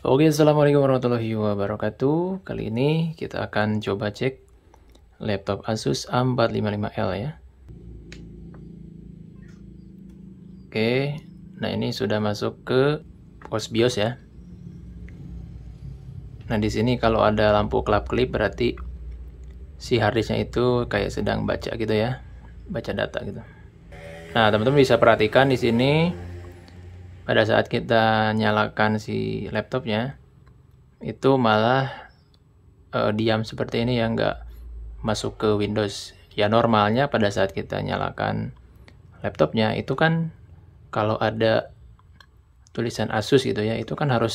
Oke, assalamualaikum warahmatullahi wabarakatuh. Kali ini kita akan coba cek laptop Asus A455L ya. Oke, nah ini sudah masuk ke pos BIOS ya. Nah di sini kalau ada lampu kelap-kelip berarti si harddisknya itu kayak sedang baca gitu ya, baca data gitu. Nah teman-teman bisa perhatikan di sini pada saat kita nyalakan si laptopnya itu malah diam seperti ini ya, nggak masuk ke Windows. Ya normalnya pada saat kita nyalakan laptopnya itu kan kalau ada tulisan Asus gitu ya, itu kan harus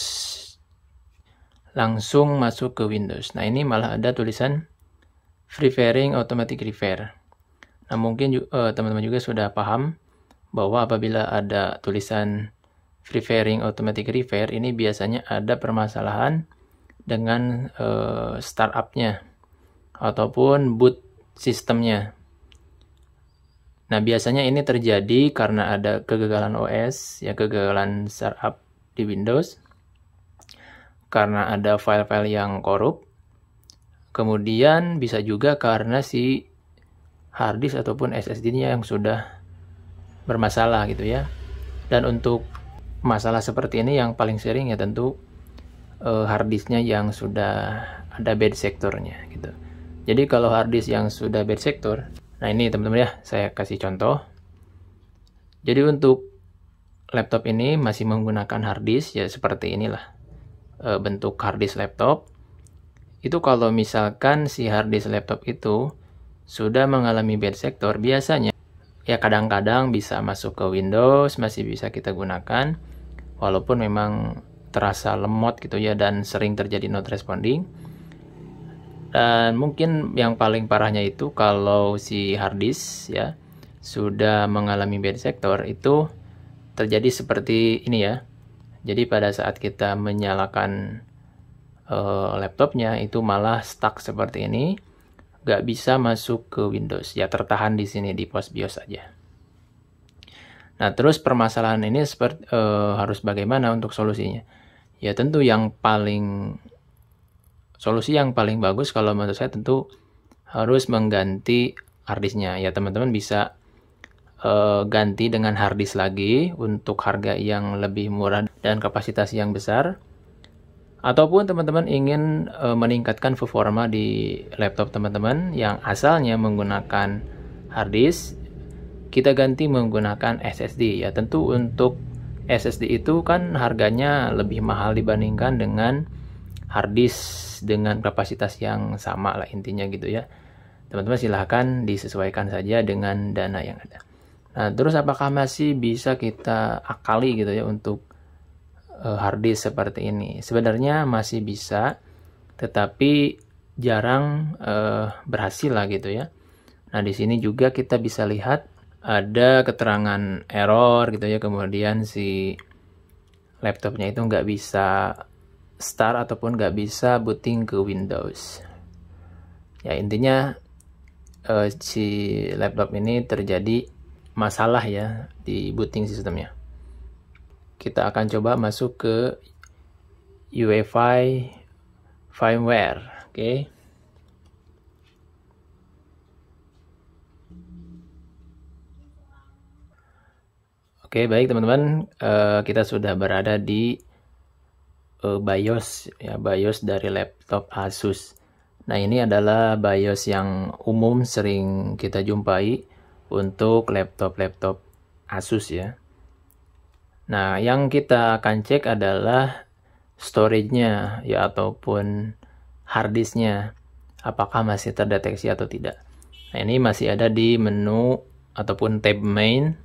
langsung masuk ke Windows. Nah ini malah ada tulisan Preferring Automatic Repair. Nah mungkin teman-teman juga sudah paham bahwa apabila ada tulisan Preferring Automatic Repair ini biasanya ada permasalahan dengan startupnya ataupun boot sistemnya. Nah biasanya ini terjadi karena ada kegagalan OS, ya kegagalan startup di Windows, karena ada file-file yang korup, kemudian bisa juga karena si harddisk ataupun SSD-nya yang sudah bermasalah gitu ya. Dan untuk masalah seperti ini yang paling sering ya tentu harddisknya yang sudah ada bad sectornya gitu. Jadi kalau harddisk yang sudah bad sector, nah ini teman-teman ya, saya kasih contoh. Jadi untuk laptop ini masih menggunakan harddisk ya seperti inilah bentuk harddisk laptop. Itu kalau misalkan si harddisk laptop itu sudah mengalami bad sector, biasanya ya kadang-kadang bisa masuk ke Windows, masih bisa kita gunakan walaupun memang terasa lemot gitu ya dan sering terjadi not responding. Dan mungkin yang paling parahnya itu kalau si harddisk ya sudah mengalami bad sector, itu terjadi seperti ini ya. Jadi pada saat kita menyalakan laptopnya itu malah stuck seperti ini, nggak bisa masuk ke Windows ya, tertahan di sini di pos BIOS saja. Nah terus permasalahan ini harus bagaimana untuk solusinya? Ya tentu solusi yang paling bagus kalau menurut saya tentu harus mengganti harddisknya. Ya teman-teman bisa ganti dengan harddisk lagi untuk harga yang lebih murah dan kapasitas yang besar. Ataupun teman-teman ingin meningkatkan performa di laptop teman-teman yang asalnya menggunakan harddisk, kita ganti menggunakan SSD. Ya tentu untuk SSD itu kan harganya lebih mahal dibandingkan dengan harddisk dengan kapasitas yang sama lah intinya gitu ya. Teman-teman silahkan disesuaikan saja dengan dana yang ada. Nah terus apakah masih bisa kita akali gitu ya untuk harddisk seperti ini? Sebenarnya masih bisa, tetapi jarang berhasil lah gitu ya. Nah di sini juga kita bisa lihat ada keterangan error gitu ya, kemudian si laptopnya itu nggak bisa start ataupun nggak bisa booting ke Windows. Ya intinya si laptop ini terjadi masalah ya di booting sistemnya. Kita akan coba masuk ke UEFI firmware. Oke. Oke, baik teman-teman, kita sudah berada di BIOS ya, BIOS dari laptop Asus. Nah ini adalah BIOS yang umum sering kita jumpai untuk laptop-laptop Asus ya. Nah yang kita akan cek adalah storage-nya ya ataupun harddisknya, apakah masih terdeteksi atau tidak. Nah ini masih ada di menu ataupun tab main.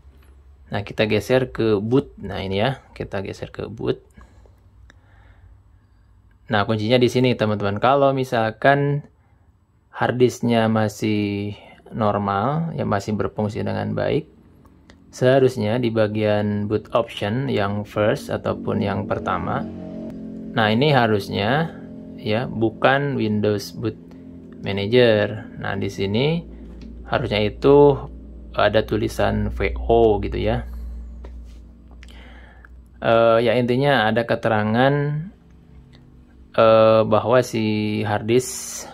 Nah kita geser ke boot. Nah ini ya, kita geser ke boot. Nah kuncinya di sini teman-teman. Kalau misalkan harddisknya masih normal, ya masih berfungsi dengan baik, seharusnya di bagian boot option yang first ataupun yang pertama. Nah ini harusnya ya bukan Windows Boot Manager. Nah di sini harusnya itu ada tulisan VO gitu ya. Ya intinya ada keterangan bahwa si harddisk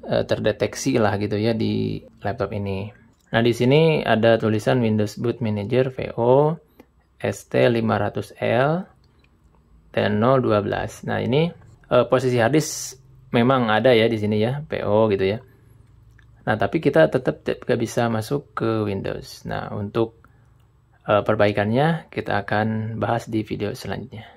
terdeteksi lah gitu ya di laptop ini. Nah, di sini ada tulisan Windows Boot Manager VO ST500L 10012. Nah, ini posisi harddisk memang ada ya di sini ya, PO gitu ya. Nah, tapi kita tetap gak bisa masuk ke Windows. Nah, untuk perbaikannya kita akan bahas di video selanjutnya.